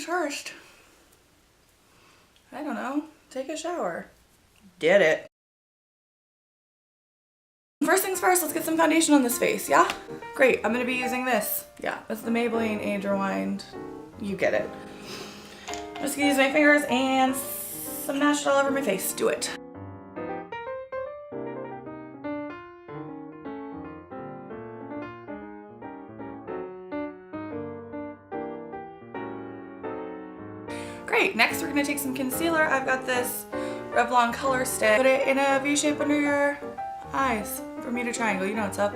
things first. I don't know. Take a shower. Did it. First things first, let's get some foundation on this face, yeah? Great, I'm gonna be using this. Yeah, it's the Maybelline Age Rewind. You get it. I'm just gonna use my fingers and smash it all over my face. Do it. Great, next we're gonna take some concealer. I've got this Revlon color stick. Put it in a V shape under your eyes. Bermuda triangle, you know what's up.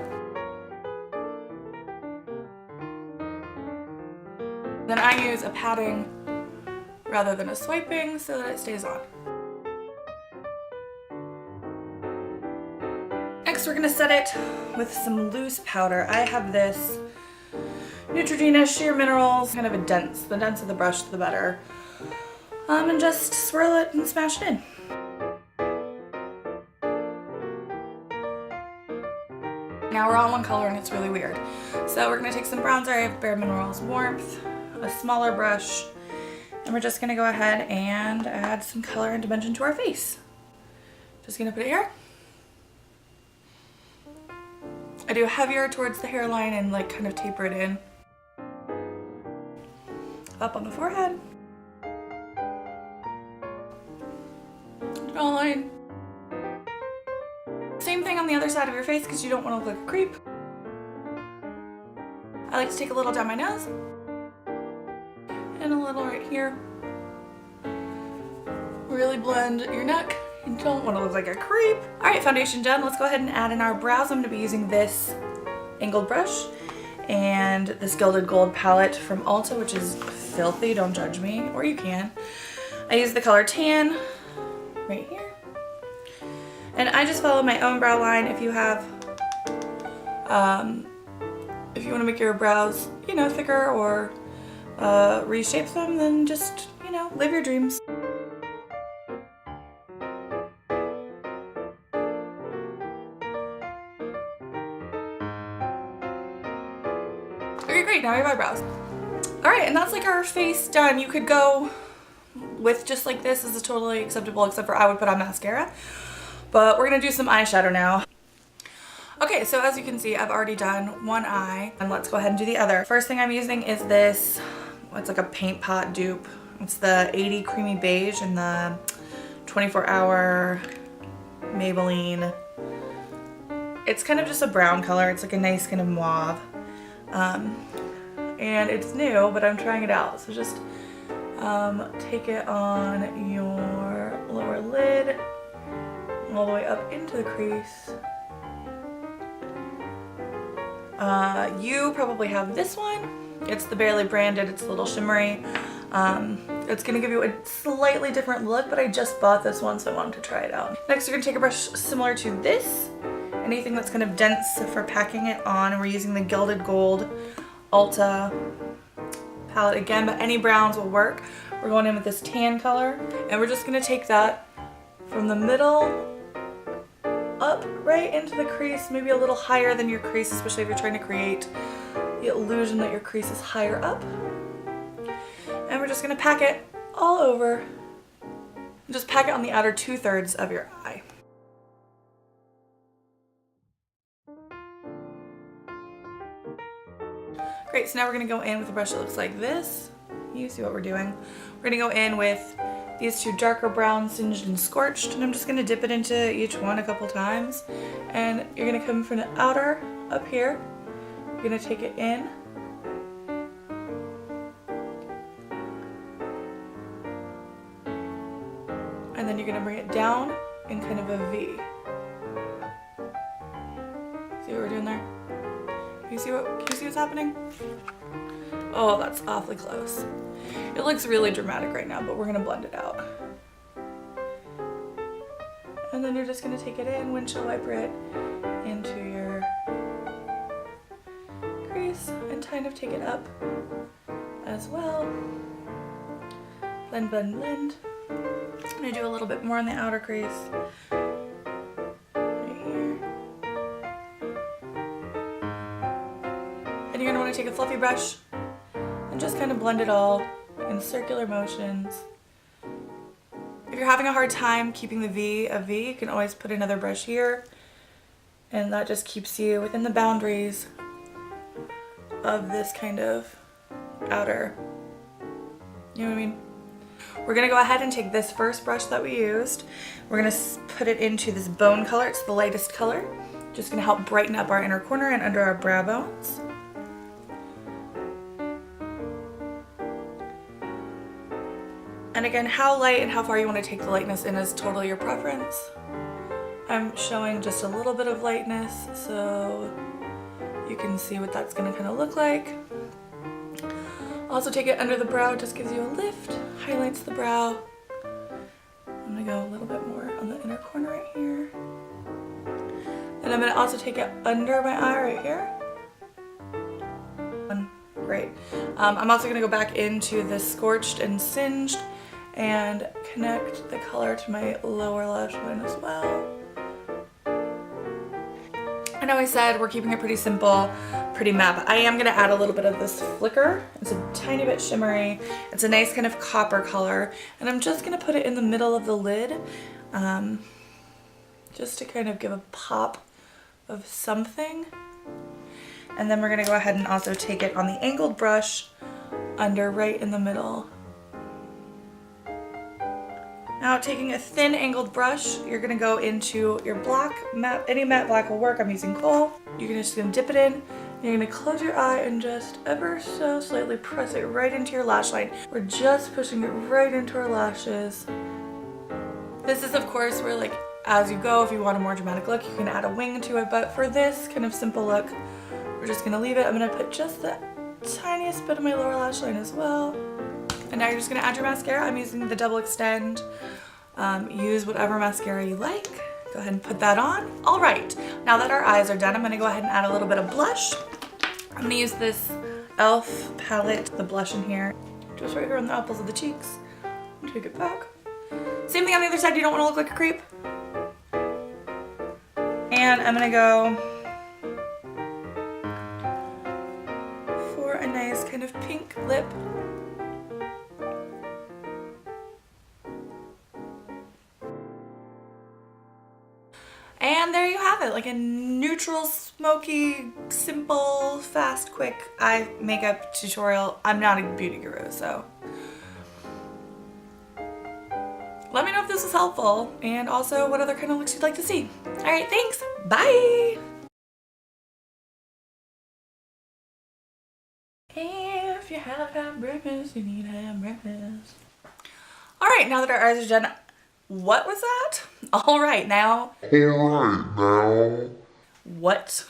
Then I use a patting rather than a swiping so that it stays on. Next we're gonna set it with some loose powder. I have this Neutrogena Sheer Minerals, kind of a dense. The denser the brush, the better. And just swirl it and smash it in. Now we're on one color and it's really weird. So we're gonna take some bronzer. I have Bare Minerals Warmth, a smaller brush, and we're just gonna go ahead and add some color and dimension to our face. Just gonna put it here. I do heavier towards the hairline and like kind of taper it in. Up on the forehead. Jawline. Same thing on the other side of your face because you don't want to look like a creep. I like to take a little down my nose and a little right here. Really blend your neck. You don't want to look like a creep. Alright, foundation done. Let's go ahead and add in our brows. I'm going to be using this angled brush and this Gilded Gold palette from Ulta, which is filthy. Don't judge me, or you can. I use the color Tan right here. And I just follow my own brow line. If you have, if you want to make your brows, you know, thicker or reshape them, then just, you know, live your dreams. Okay, great, now we have eyebrows. Alright, and that's like our face done. You could go with just like this. This is totally acceptable, except for I would put on mascara. But we're gonna do some eyeshadow now. Okay, so as you can see, I've already done one eye, and let's go ahead and do the other. First thing I'm using is this, it's like a paint pot dupe. It's the 80 Creamy Beige in the 24-hour Maybelline. It's kind of just a brown color. It's like a nice kind of mauve. And it's new, but I'm trying it out. So just take it on your lower lid, all the way up into the crease. You probably have this one. It's the Barely branded. It's a little shimmery. It's gonna give you a slightly different look, but I just bought this one, so I wanted to try it out. Next, you're gonna take a brush similar to this. Anything that's kind of dense for packing it on, and we're using the Gilded Gold Ulta palette again, but any browns will work. We're going in with this tan color, and we're just gonna take that from the middle up right into the crease, maybe a little higher than your crease, especially if you're trying to create the illusion that your crease is higher up. And we're just gonna pack it all over. Just pack it on the outer 2/3 of your eye. Great, so now we're gonna go in with a brush that looks like this. You see what we're doing. We're gonna go in with these two darker browns, Singed and Scorched, and I'm just gonna dip it into each one a couple times. And you're gonna come from the outer up here. You're gonna take it in. And then you're gonna bring it down in kind of a V. See what we're doing there? Can you see what's happening? Oh, that's awfully close. It looks really dramatic right now, but we're gonna blend it out. And then you're just gonna take it in, windshield wiper it into your crease and kind of take it up as well. Blend, blend, blend. I'm gonna do a little bit more on the outer crease. Right here. And you're gonna wanna take a fluffy brush and just kind of blend it all in circular motions. If you're having a hard time keeping the V a V, you can always put another brush here, and that just keeps you within the boundaries of this kind of outer, you know what I mean? We're gonna go ahead and take this first brush that we used. We're gonna put it into this bone color. It's the lightest color. Just gonna help brighten up our inner corner and under our brow bones. And again, how light and how far you want to take the lightness in is totally your preference. I'm showing just a little bit of lightness so you can see what that's gonna kind of look like. Also take it under the brow, it just gives you a lift, highlights the brow. I'm gonna go a little bit more on the inner corner right here. And I'm gonna also take it under my eye right here. Great. I'm also gonna go back into the scorched and singed and connect the color to my lower lash line as well. I know I said we're keeping it pretty simple, pretty matte, but I am gonna add a little bit of this flicker. It's a tiny bit shimmery. It's a nice kind of copper color, and I'm just gonna put it in the middle of the lid, just to kind of give a pop of something. And then we're gonna go ahead and also take it on the angled brush under right in the middle. Now taking a thin angled brush, you're gonna go into your black matte, any matte black will work. I'm using coal. You're just gonna dip it in. You're gonna close your eye and just ever so slightly press it right into your lash line. We're just pushing it right into our lashes. This is of course where, like, as you go, if you want a more dramatic look, you can add a wing to it, but for this kind of simple look, we're just gonna leave it. I'm gonna put just the tiniest bit of my lower lash line as well. And now you're just gonna add your mascara. I'm using the Double Extend. Use whatever mascara you like. Go ahead and put that on. All right, now that our eyes are done, I'm gonna go ahead and add a little bit of blush. I'm gonna use this e.l.f. palette, the blush in here, just right here on the apples of the cheeks. Take it back. Same thing on the other side, you don't wanna look like a creep. And I'm gonna go for a nice kind of pink lip. And there you have it, like a neutral, smoky, simple, fast, quick eye makeup tutorial. I'm not a beauty guru, so let me know if this was helpful and also what other kind of looks you'd like to see. All right, thanks, bye. If you have had breakfast, you need to have breakfast. All right, now that our eyes are done, what was that? All right, now. What?